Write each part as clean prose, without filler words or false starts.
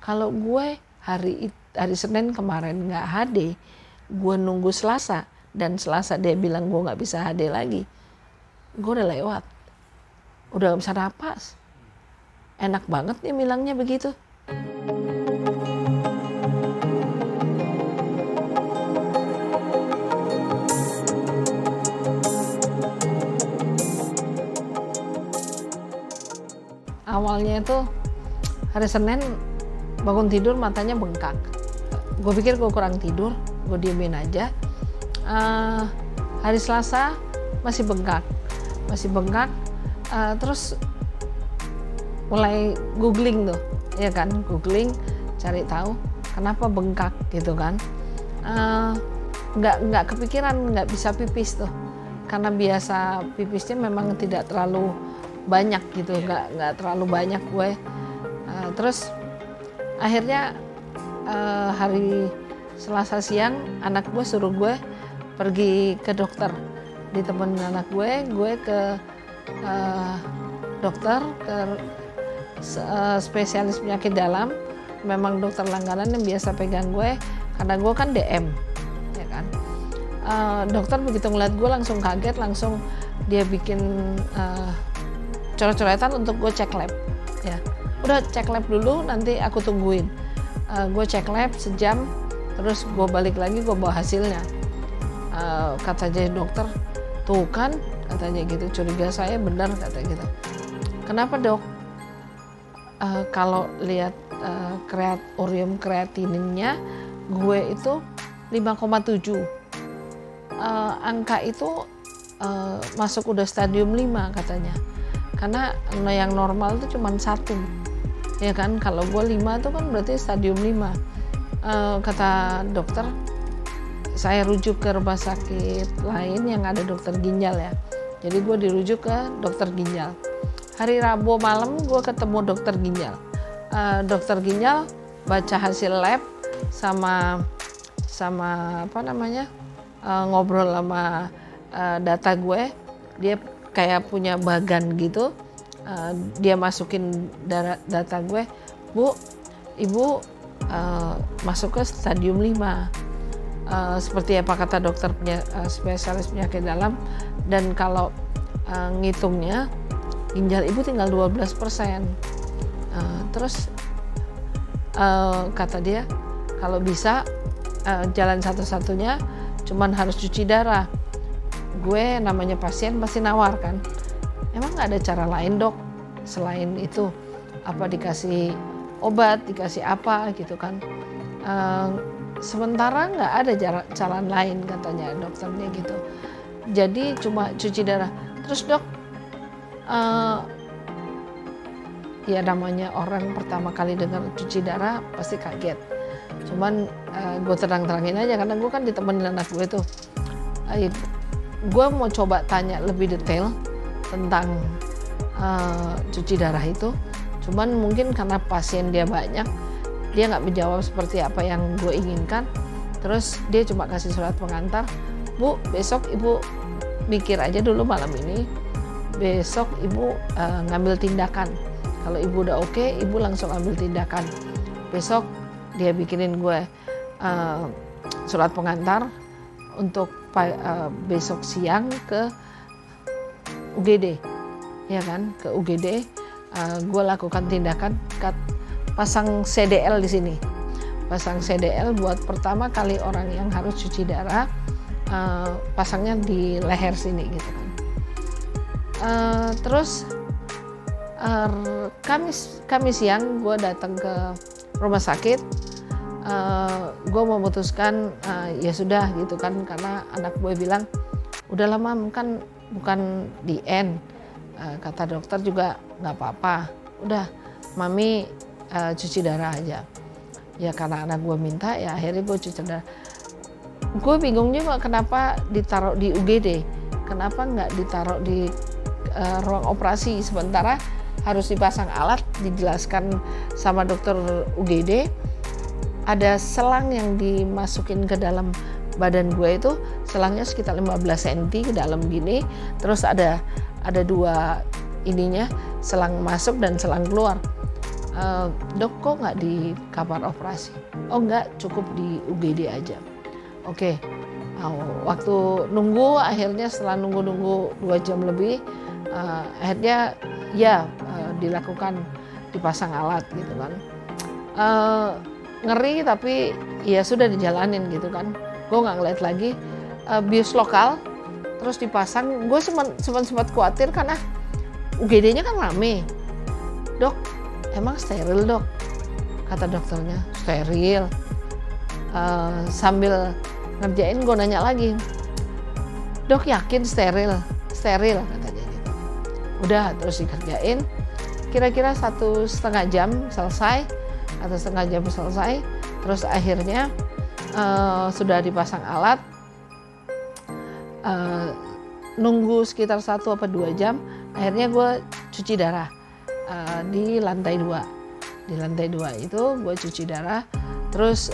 Kalau gue hari Senin kemarin nggak HD, gue nunggu Selasa, dan Selasa dia bilang gue nggak bisa HD lagi, gue udah lewat, udah nggak bisa napas. Enak banget nih bilangnya begitu. Awalnya itu hari Senin bangun tidur matanya bengkak. Gue pikir gue kurang tidur, gue diemin aja. Hari Selasa masih bengkak. Terus mulai googling tuh, ya kan, googling cari tahu kenapa bengkak gitu kan. Nggak kepikiran nggak bisa pipis tuh, karena biasa pipisnya memang tidak terlalu banyak gitu, nggak terlalu banyak gue. Terus akhirnya hari Selasa siang anak gue suruh gue pergi ke dokter, ditemenin anak gue ke dokter, ke spesialis penyakit dalam. Memang dokter langganan yang biasa pegang gue karena gue kan DM, ya kan. Dokter begitu ngeliat gue langsung kaget, langsung dia bikin coret-coretan untuk gue cek lab, ya. Udah cek lab dulu, nanti aku tungguin. Gue cek lab sejam, terus gue balik lagi, gue bawa hasilnya. Katanya dokter, tuh kan, katanya gitu, curiga saya benar, katanya gitu. Kenapa dok? Kalau lihat ureum kreatininnya, gue itu 5,7. Angka itu masuk udah stadium 5 katanya. Karena yang normal itu cuma 1, ya kan. Kalau gue 5 itu kan berarti stadium 5. Kata dokter, saya rujuk ke rumah sakit lain yang ada dokter ginjal ya. Jadi gue dirujuk ke dokter ginjal. Hari Rabu malam gue ketemu dokter ginjal. Dokter ginjal baca hasil lab sama apa namanya, ngobrol sama data gue. Dia kayak punya bagan gitu, dia masukin data gue, Bu, Ibu masuk ke stadium 5. Seperti apa kata dokter spesialis penyakit dalam, dan kalau ngitungnya ginjal Ibu tinggal 12%. Terus kata dia, kalau bisa jalan satu-satunya cuman harus cuci darah. Gue namanya pasien pasti nawar kan, emang nggak ada cara lain dok selain itu, apa dikasih obat, dikasih apa gitu kan. Sementara nggak ada jalan lain katanya dokternya gitu, jadi cuma cuci darah. Terus dok, ya namanya orang pertama kali dengar cuci darah pasti kaget, cuman gue terang-terangin aja karena gue kan ditemenin anak gue tuh. Gue mau coba tanya lebih detail tentang cuci darah itu, cuman mungkin karena pasien dia banyak, dia nggak menjawab seperti apa yang gue inginkan. Terus dia cuma kasih surat pengantar, Bu, besok Ibu mikir aja dulu malam ini, besok Ibu ngambil tindakan. Kalau Ibu udah oke, Ibu langsung ambil tindakan. Besok dia bikinin gue surat pengantar untuk besok siang ke UGD, ya kan, ke UGD. Gue lakukan tindakan pasang CDL di sini, pasang CDL buat pertama kali orang yang harus cuci darah, pasangnya di leher sini gitu kan. Terus Kamis siang gue datang ke rumah sakit. Gue memutuskan ya sudah gitu kan, karena anak gue bilang udah lama kan bukan di end. Kata dokter juga nggak apa-apa, udah mami cuci darah aja. Ya karena anak gue minta, ya akhirnya gue cuci darah. Gue bingung juga kenapa ditaruh di UGD, kenapa nggak ditaruh di ruang operasi, sementara harus dipasang alat. Dijelaskan sama dokter UGD, ada selang yang dimasukin ke dalam badan gue itu, selangnya sekitar 15 cm ke dalam gini, terus ada dua ininya, selang masuk dan selang keluar. Dok kok nggak di kamar operasi? Oh nggak, cukup di UGD aja. Oke. Waktu nunggu, akhirnya setelah nunggu 2 jam lebih, akhirnya ya dilakukan, dipasang alat gitu kan. Ngeri tapi ya sudah dijalanin gitu kan. Gue nggak ngeliat lagi, bius lokal terus dipasang. Gue sempat khawatir karena UGD-nya kan rame. Dok, emang steril dok? Kata dokternya, steril. Sambil ngerjain gue nanya lagi, dok yakin steril? Steril katanya gitu. Udah terus dikerjain, kira-kira 1,5 jam selesai atau setengah jam selesai. Terus akhirnya sudah dipasang alat, nunggu sekitar 1 atau 2 jam, akhirnya gue cuci darah di lantai 2. Di lantai 2 itu gue cuci darah, terus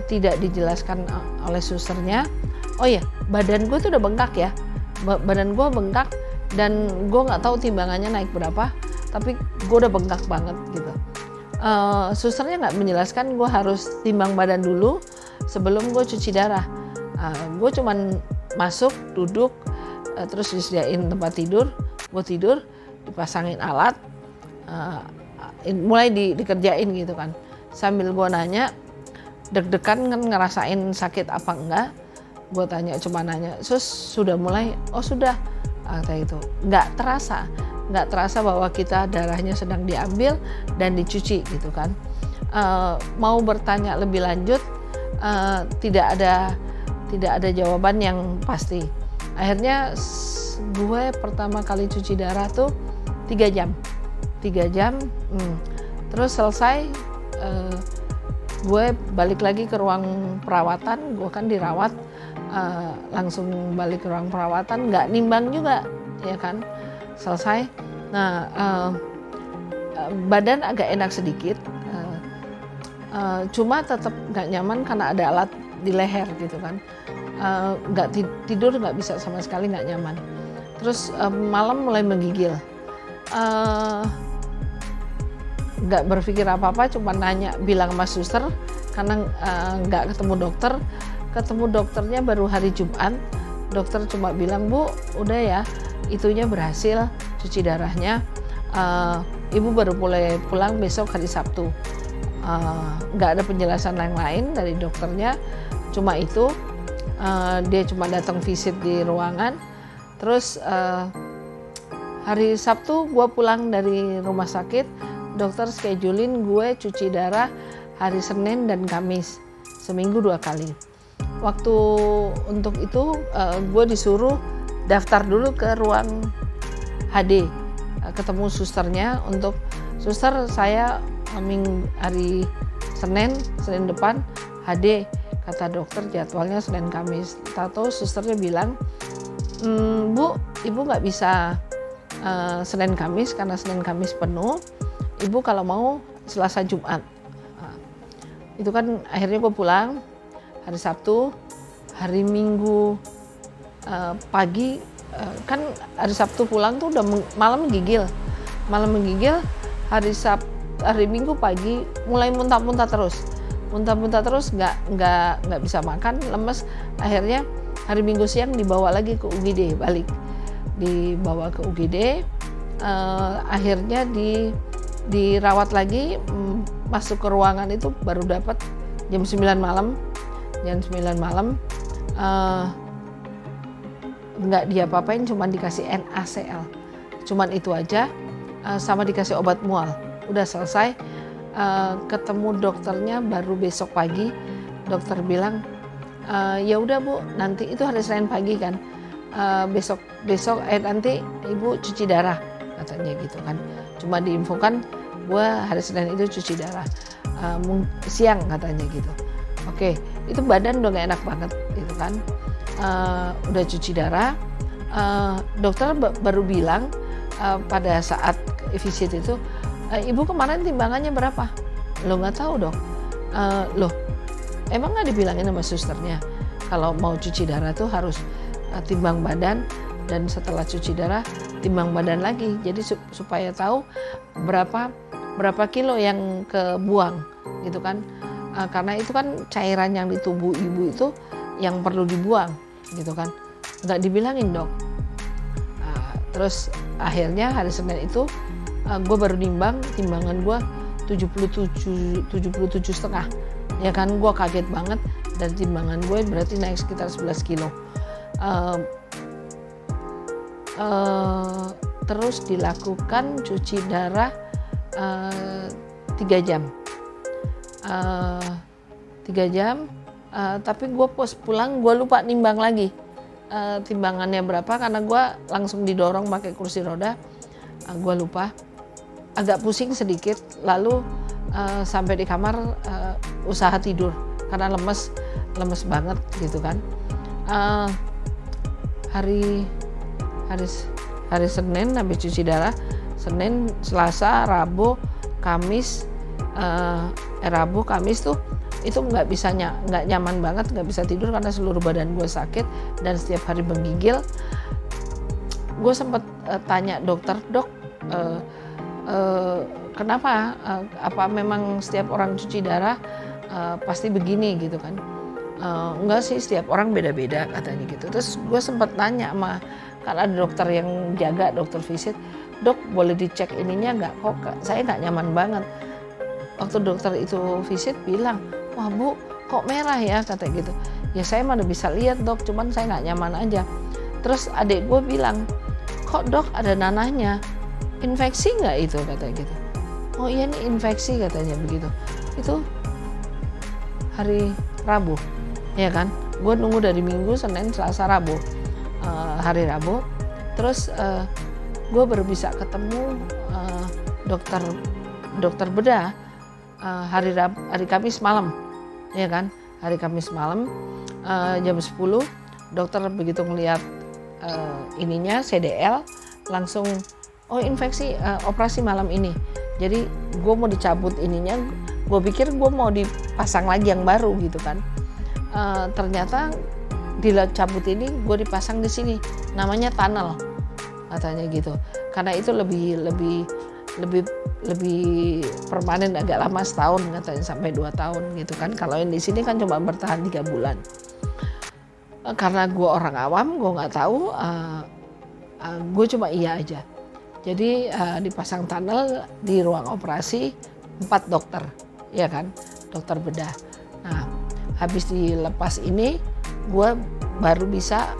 tidak dijelaskan oleh susternya. Oh ya, badan gue tuh udah bengkak ya, badan gue bengkak dan gue nggak tahu timbangannya naik berapa, tapi gue udah bengkak banget gitu. Susternya nggak menjelaskan gue harus timbang badan dulu sebelum gue cuci darah. Gue cuman masuk, duduk, terus disediain tempat tidur, gue tidur, dipasangin alat, mulai dikerjain gitu kan. Sambil gue nanya, deg-degan kan ngerasain sakit apa enggak. Gue tanya, cuma nanya, sus sudah mulai? Oh sudah, kata itu. Nggak terasa bahwa kita darahnya sedang diambil dan dicuci gitu kan. Mau bertanya lebih lanjut, tidak ada jawaban yang pasti. Akhirnya gue pertama kali cuci darah tuh 3 jam. Terus selesai, gue balik lagi ke ruang perawatan. Gue kan dirawat, langsung balik ke ruang perawatan, nggak nimbang juga ya kan. Selesai, nah badan agak enak sedikit, cuma tetap nggak nyaman karena ada alat di leher gitu kan. Nggak tidur nggak bisa sama sekali, nggak nyaman. Terus malam mulai menggigil, nggak berpikir apa-apa, cuma nanya, bilang sama suster karena nggak ketemu dokter. Ketemu dokternya baru hari Jumat. Dokter cuma bilang, Bu udah ya, itunya berhasil, cuci darahnya, ibu baru boleh pulang besok hari Sabtu. Nggak ada penjelasan yang lain dari dokternya, cuma itu. Dia cuma datang visit di ruangan. Terus hari Sabtu gue pulang dari rumah sakit, dokter schedulein gue cuci darah hari Senin dan Kamis, seminggu 2 kali. Waktu untuk itu gue disuruh daftar dulu ke ruang HD, ketemu susternya untuk, suster saya hari Senin depan HD, kata dokter jadwalnya Senin Kamis. Tahu susternya bilang, Bu, ibu nggak bisa Senin Kamis karena Senin Kamis penuh, ibu kalau mau Selasa Jumat. Itu kan akhirnya gue pulang hari Sabtu. Hari Minggu pagi, kan hari Sabtu pulang tuh udah malam menggigil. Hari Minggu pagi mulai muntah-muntah terus, nggak bisa makan, lemes. Akhirnya hari Minggu siang dibawa lagi ke UGD, dibawa ke UGD. Akhirnya dirawat lagi, masuk ke ruangan itu baru dapat jam 9 malam. Nggak diapa-apain, cuman dikasih NaCl, cuman itu aja, sama dikasih obat mual. Udah selesai. Ketemu dokternya baru besok pagi. Dokter bilang, ya udah Bu, nanti itu hari Senin pagi kan, besok nanti ibu cuci darah, katanya gitu kan. Cuma diinfokan gue hari Senin itu cuci darah, siang katanya gitu. Oke, itu badan udah gak enak banget gitu kan. Udah cuci darah, dokter baru bilang pada saat visit itu, ibu kemarin timbangannya berapa? Lo nggak tahu dok. Loh, emang nggak dibilangin sama susternya kalau mau cuci darah tuh harus timbang badan, dan setelah cuci darah timbang badan lagi, jadi supaya tahu berapa berapa kilo yang kebuang gitu kan. Karena itu kan cairan yang di tubuh ibu itu yang perlu dibuang gitu kan, nggak dibilangin dok. Terus akhirnya hari Senin itu gue baru nimbang, timbangan gue 77,5 ya kan. Gue kaget banget, dan timbangan gue berarti naik sekitar 11 kilo. Terus dilakukan cuci darah 3 jam. 3 jam, tapi gue pas pulang gue lupa nimbang lagi timbangannya berapa, karena gue langsung didorong pakai kursi roda. Gue lupa, agak pusing sedikit, lalu sampai di kamar usaha tidur karena lemes banget gitu kan. Hari Senin habis cuci darah, Senin, Selasa, Rabu, Kamis, Rabu, Kamis tuh itu nggak nyaman banget, nggak bisa tidur karena seluruh badan gue sakit dan setiap hari menggigil. Gue sempat tanya dokter, dok, kenapa? Apa memang setiap orang cuci darah pasti begini gitu kan? Enggak sih, setiap orang beda-beda katanya gitu. Terus gue sempat tanya sama, kan ada dokter yang jaga, dokter visit, dok boleh dicek ininya nggak? Kok saya nggak nyaman banget. Waktu dokter itu visit bilang, wah bu, kok merah ya, kata gitu. Ya saya mana bisa lihat dok, cuman saya nggak nyaman aja. Terus adik gue bilang, kok dok ada nanahnya, infeksi nggak itu, kata gitu. Oh iya nih infeksi katanya begitu. Itu hari Rabu, ya kan. Gue nunggu dari Minggu, Senin, Selasa, Rabu, hari Rabu. Terus gue baru bisa ketemu dokter bedah hari Kamis malam, ya kan. Hari Kamis malam jam 10, dokter begitu ngelihat ininya CDL langsung, oh infeksi, operasi malam ini. Jadi gue mau dicabut ininya, gue pikir gue mau dipasang lagi yang baru gitu kan. Ternyata dicabut ini gue dipasang di sini, namanya tunnel katanya gitu. Karena itu lebih permanen, agak lama, setahun katanya, sampai 2 tahun gitu kan. Kalau yang di sini kan cuma bertahan 3 bulan. Karena gue orang awam, gue nggak tahu, gue cuma iya aja. Jadi dipasang tunnel di ruang operasi 4 dokter, ya kan, dokter bedah. Nah, habis dilepas ini, gue baru bisa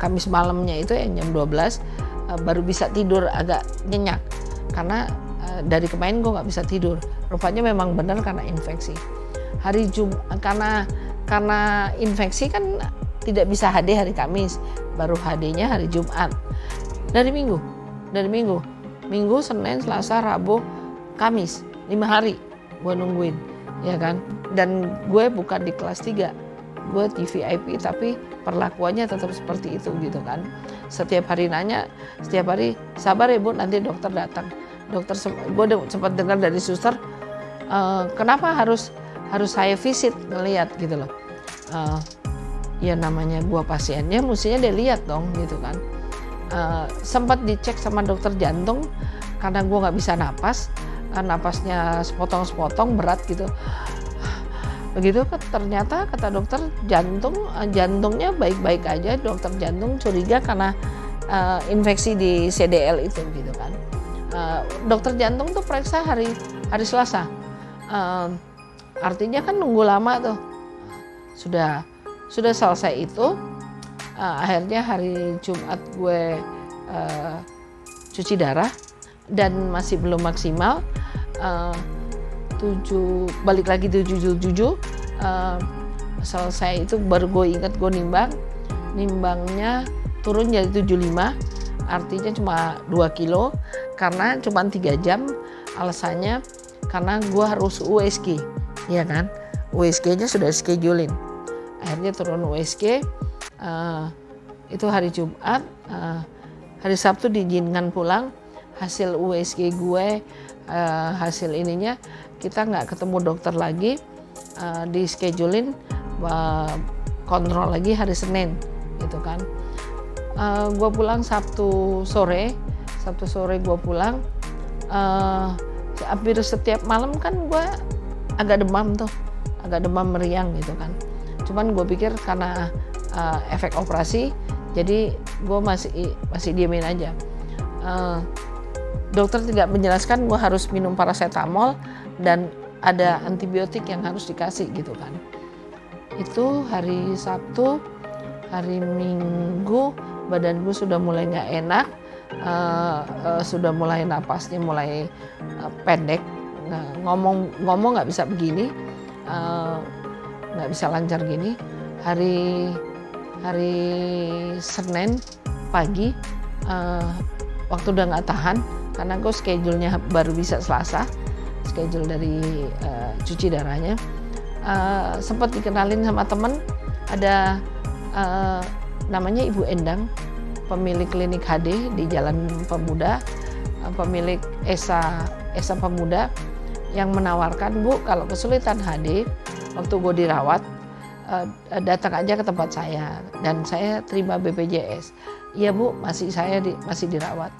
Kamis malamnya itu yang jam 12 baru bisa tidur agak nyenyak, karena dari kemarin gue nggak bisa tidur. Rupanya memang benar karena infeksi. Hari Jumat, karena infeksi kan tidak bisa HD hari Kamis, baru HD-nya hari Jumat. Dari Minggu, Senin, Selasa, Rabu, Kamis, 5 hari gue nungguin, ya kan. Dan gue bukan di kelas 3, gue di VIP, tapi perlakuannya tetap seperti itu gitu kan. Setiap hari nanya, setiap hari, sabar ya bu, nanti dokter datang. Gue sempat dengar dari suster, kenapa harus saya visit ngelihat gitu loh. Ya namanya gue pasiennya, mestinya dia lihat dong gitu kan. Sempat dicek sama dokter jantung, karena gue nggak bisa napas, napasnya sepotong-sepotong, berat gitu. Begitu ternyata kata dokter jantungnya baik-baik aja. Dokter jantung curiga karena infeksi di CDL itu gitu kan. Dokter jantung tuh periksa hari Selasa, artinya kan nunggu lama tuh. Sudah selesai itu, akhirnya hari Jumat gue cuci darah dan masih belum maksimal. 7 balik lagi 77, selesai itu baru gue ingat gue nimbangnya turun jadi 75, artinya cuma 2 kilo karena cuma 3 jam. Alasannya karena gue harus USG, ya kan, USG-nya sudah schedulein. Akhirnya turun USG, itu hari Jumat. Hari Sabtu diizinkan pulang. Hasil USG gue, hasil ininya, kita nggak ketemu dokter lagi, di schedulein kontrol lagi hari Senin gitu kan. Gue pulang Sabtu sore Sabtu sore gue pulang, hampir setiap malam kan gue agak demam tuh, agak demam meriang gitu kan. Cuman gue pikir karena efek operasi, jadi gue masih diemin aja. Dokter tidak menjelaskan gue harus minum paracetamol dan ada antibiotik yang harus dikasih gitu kan. Itu hari Sabtu, hari Minggu badan gue sudah mulai nggak enak, sudah mulai napasnya mulai pendek, ngomong nggak bisa begini, nggak bisa lancar gini. Hari Senin pagi, waktu udah nggak tahan karena gue schedule-nya baru bisa Selasa, schedule dari cuci darahnya, sempat dikenalin sama temen, ada namanya Ibu Endang, pemilik klinik HD di Jalan Pemuda, pemilik Esa Pemuda, yang menawarkan, Bu, kalau kesulitan HD waktu gue dirawat, datang aja ke tempat saya dan saya terima BPJS. Iya Bu, masih dirawat.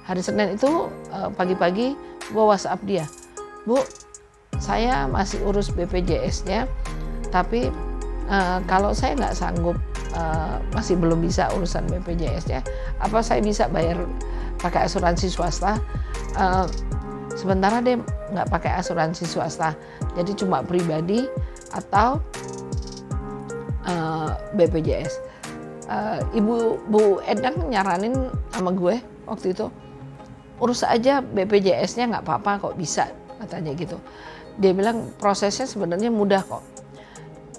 Hari Senin itu pagi-pagi gue WhatsApp dia, Bu, saya masih urus BPJS-nya, tapi kalau saya nggak sanggup, masih belum bisa urusan BPJS-nya, apa saya bisa bayar pakai asuransi swasta? Sementara deh nggak pakai asuransi swasta, jadi cuma pribadi atau BPJS. Bu Endang nyaranin sama gue waktu itu, urus aja BPJS-nya, nggak apa-apa kok, bisa, katanya gitu. Dia bilang prosesnya sebenarnya mudah kok.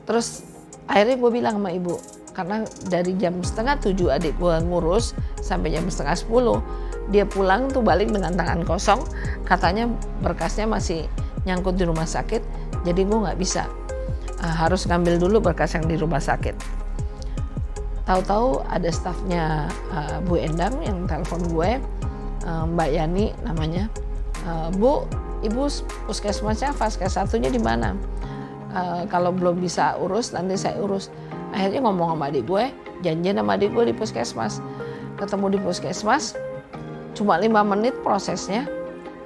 Terus akhirnya gue bilang sama ibu, karena dari jam 6:30 adik gue ngurus sampai jam 9:30, dia pulang tuh balik dengan tangan kosong, katanya berkasnya masih nyangkut di rumah sakit, jadi gue nggak bisa, harus ngambil dulu berkas yang di rumah sakit. Tahu-tahu ada stafnya Bu Endang yang telepon gue, Mbak Yani namanya, Bu, Ibu puskesmasnya Vaskes satunya di mana? Kalau belum bisa urus nanti saya urus. Akhirnya ngomong sama adik gue, janjian sama adik gue di puskesmas. Ketemu di puskesmas, cuma 5 menit prosesnya.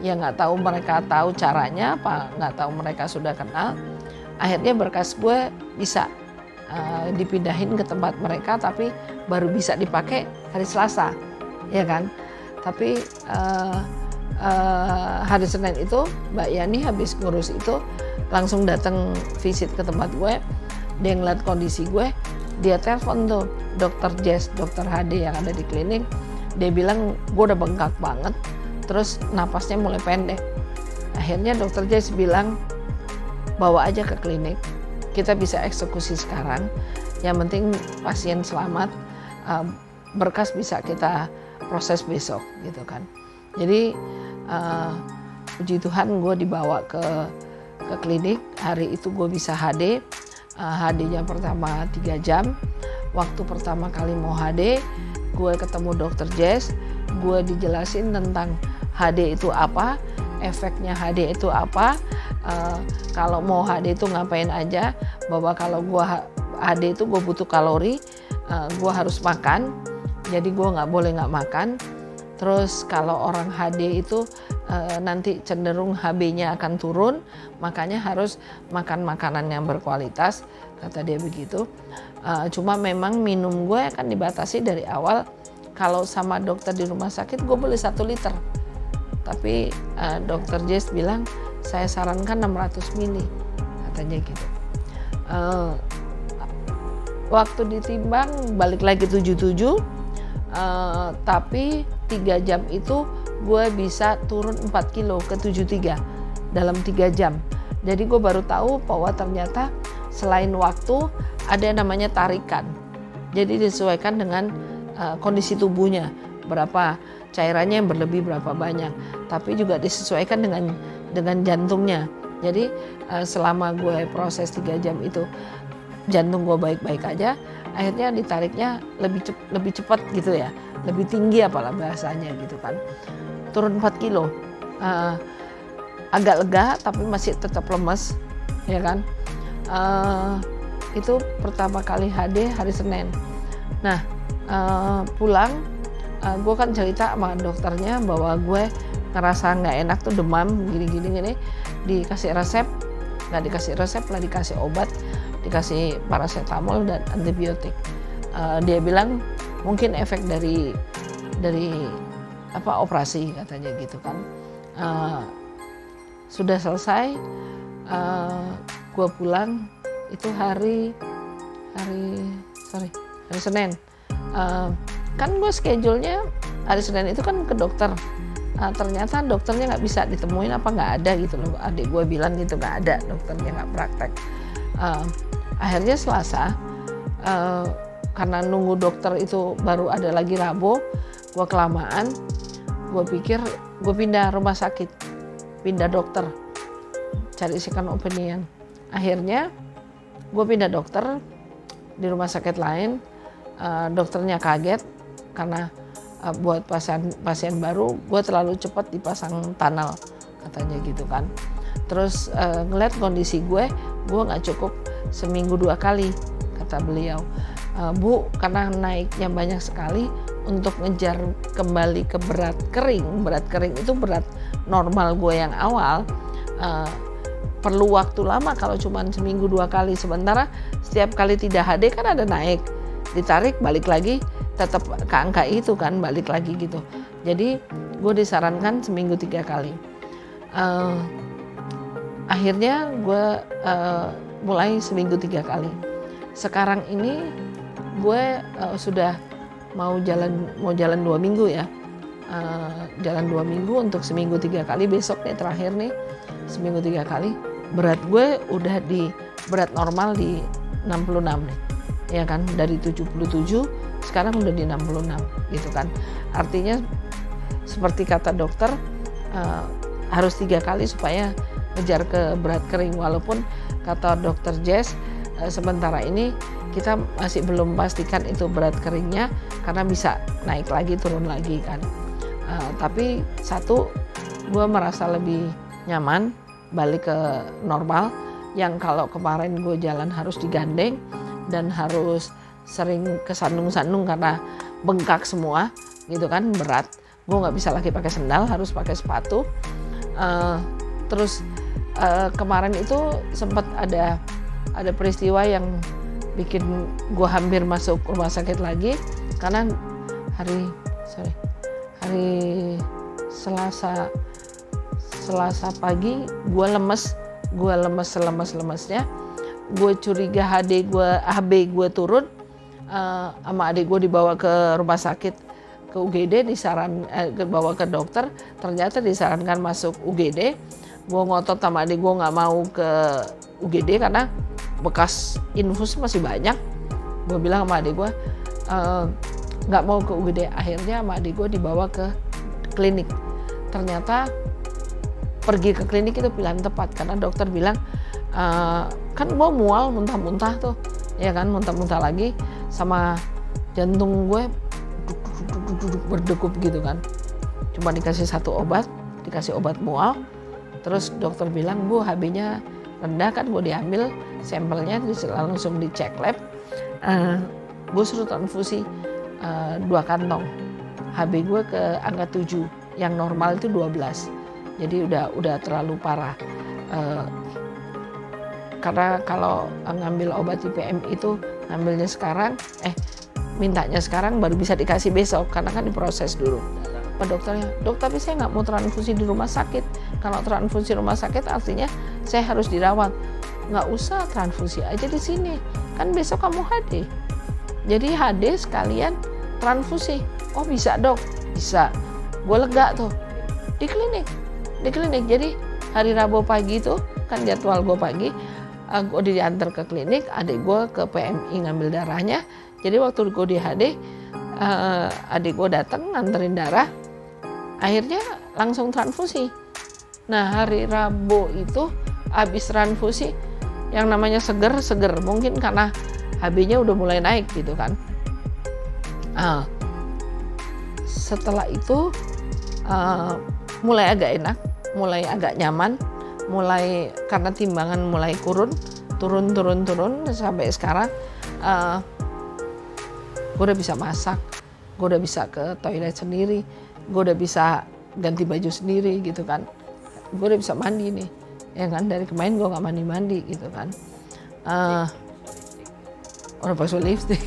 Ya nggak tahu mereka tahu caranya apa, nggak tahu mereka sudah kenal. Akhirnya berkas gue bisa dipindahin ke tempat mereka, tapi baru bisa dipakai hari Selasa, ya kan? Tapi hari Senin itu Mbak Yani habis ngurus itu langsung datang visit ke tempat gue. Dia ngeliat kondisi gue, dia telepon tuh dokter Jess, dokter HD yang ada di klinik. Dia bilang gue udah bengkak banget, terus napasnya mulai pendek. Akhirnya dokter Jess bilang, bawa aja ke klinik, kita bisa eksekusi sekarang, yang penting pasien selamat, berkas bisa kita proses besok gitu kan. Jadi puji Tuhan gue dibawa ke klinik. Hari itu gue bisa HD, HD-nya pertama 3 jam. Waktu pertama kali mau HD, gue ketemu dokter Jess, gue dijelasin tentang HD itu apa, efeknya HD itu apa, kalau mau HD itu ngapain aja, bahwa kalau gue HD itu gue butuh kalori, gue harus makan, jadi gue nggak boleh nggak makan. Terus kalau orang HD itu nanti cenderung HB-nya akan turun, makanya harus makan makanan yang berkualitas, kata dia begitu. Cuma memang minum gue akan dibatasi dari awal. Kalau sama dokter di rumah sakit gue boleh 1 liter, tapi dokter Jess bilang saya sarankan 600 ml, katanya gitu. Waktu ditimbang balik lagi 77, tapi 3 jam itu gue bisa turun 4 kilo ke 73 dalam 3 jam. Jadi gue baru tahu bahwa ternyata selain waktu ada yang namanya tarikan. Jadi disesuaikan dengan kondisi tubuhnya, berapa cairannya yang berlebih, berapa banyak. Tapi juga disesuaikan dengan jantungnya. Jadi selama gue proses 3 jam itu jantung gue baik-baik aja, akhirnya ditariknya lebih cepat gitu ya, lebih tinggi apalah bahasanya gitu kan. Turun 4 kilo, agak lega tapi masih tetap lemes, ya kan. Itu pertama kali HD hari Senin. Nah pulang gue kan cerita sama dokternya bahwa gue ngerasa nggak enak tuh, demam gini. Dikasih resep, nggak dikasih resep lah, dikasih obat, dikasih paracetamol dan antibiotik. Dia bilang mungkin efek dari operasi katanya gitu kan. Sudah selesai, gue pulang itu hari Senin. Kan gue schedule-nya hari Senin itu kan ke dokter. Ternyata dokternya nggak bisa ditemuin, apa nggak ada gitu loh. Adik gue bilang gitu, nggak ada, dokternya nggak praktek. Akhirnya Selasa, karena nunggu dokter itu baru ada lagi Rabu, gue kelamaan. Gue pikir gue pindah rumah sakit, pindah dokter, cari second opinion. Akhirnya gue pindah dokter di rumah sakit lain. Dokternya kaget karena buat pasien baru gue terlalu cepat dipasang tunnel katanya gitu kan. Terus ngeliat kondisi gue nggak cukup seminggu 2 kali kata beliau. Bu, karena naiknya banyak sekali, untuk ngejar kembali ke berat kering itu berat normal gue yang awal, perlu waktu lama kalau cuma seminggu 2 kali. Sementara setiap kali tidak HD kan ada naik, ditarik balik lagi tetap ke angka itu kan, balik lagi gitu. Jadi gue disarankan seminggu 3 kali. Akhirnya gue mulai seminggu 3 kali. Sekarang ini gue sudah mau jalan 2 minggu ya. Jalan 2 minggu untuk seminggu 3 kali. Besok nih terakhir nih, seminggu 3 kali. Berat gue udah di berat normal di 66 nih, ya kan, dari 77 sekarang udah di 66 gitu kan. Artinya seperti kata dokter, harus 3 kali supaya ngejar ke berat kering. Walaupun kata dokter Jess, sementara ini kita masih belum pastikan itu berat keringnya, karena bisa naik lagi turun lagi kan. Tapi satu, gue merasa lebih nyaman balik ke normal. Yang kalau kemarin gue jalan harus digandeng dan harus sering kesandung-sandung karena bengkak semua gitu kan, berat. Gue nggak bisa lagi pakai sendal, harus pakai sepatu. Terus kemarin itu sempat ada peristiwa yang bikin gue hampir masuk rumah sakit lagi, karena hari Selasa pagi gue lemes-lemesnya. Gue curiga HB gue turun, sama adik gue dibawa ke rumah sakit, ke UGD, dibawa ke dokter. Ternyata disarankan masuk UGD. Gue ngotot sama adik gue nggak mau ke UGD karena bekas infus masih banyak. Gue bilang sama adik gue nggak mau ke UGD. Akhirnya sama adik gue dibawa ke klinik. Ternyata pergi ke klinik itu pilihan tepat, karena dokter bilang kan gue mual muntah-muntah tuh, ya kan, muntah-muntah lagi, sama jantung gue berdegup gitu kan. Cuma dikasih obat mual. Terus dokter bilang, Bu, HB-nya rendah kan. Gue diambil sampelnya, langsung dicek lab. Gue suruh transfusi 2 kantong. HB gue ke angka 7, yang normal itu 12. Jadi udah terlalu parah. Karena kalau ngambil obat IPM itu ngambilnya sekarang, mintanya sekarang baru bisa dikasih besok, karena kan diproses dulu. Pak dokternya, dok, tapi saya nggak mau transfusi di rumah sakit. Kalau transfusi rumah sakit artinya saya harus dirawat. Nggak usah, transfusi aja di sini. Kan besok kamu HD. Jadi HD sekalian transfusi. Oh bisa dok? Bisa. Gue lega tuh. Di klinik. Jadi hari Rabu pagi itu kan jadwal gue pagi. Gue diantar ke klinik, adik gue ke PMI ngambil darahnya. Jadi waktu gue di HD, adik gue datang nganterin darah. Akhirnya langsung transfusi. Nah hari Rabu itu habis transfusi, yang namanya seger, mungkin karena HB-nya udah mulai naik gitu kan. Setelah itu mulai agak enak, mulai agak nyaman, mulai karena timbangan mulai turun sampai sekarang gue udah bisa masak, gue udah bisa ke toilet sendiri, gue udah bisa ganti baju sendiri gitu kan, gue udah bisa mandi nih, ya kan, dari kemarin gue nggak mandi gitu kan, udah pakai lipstick.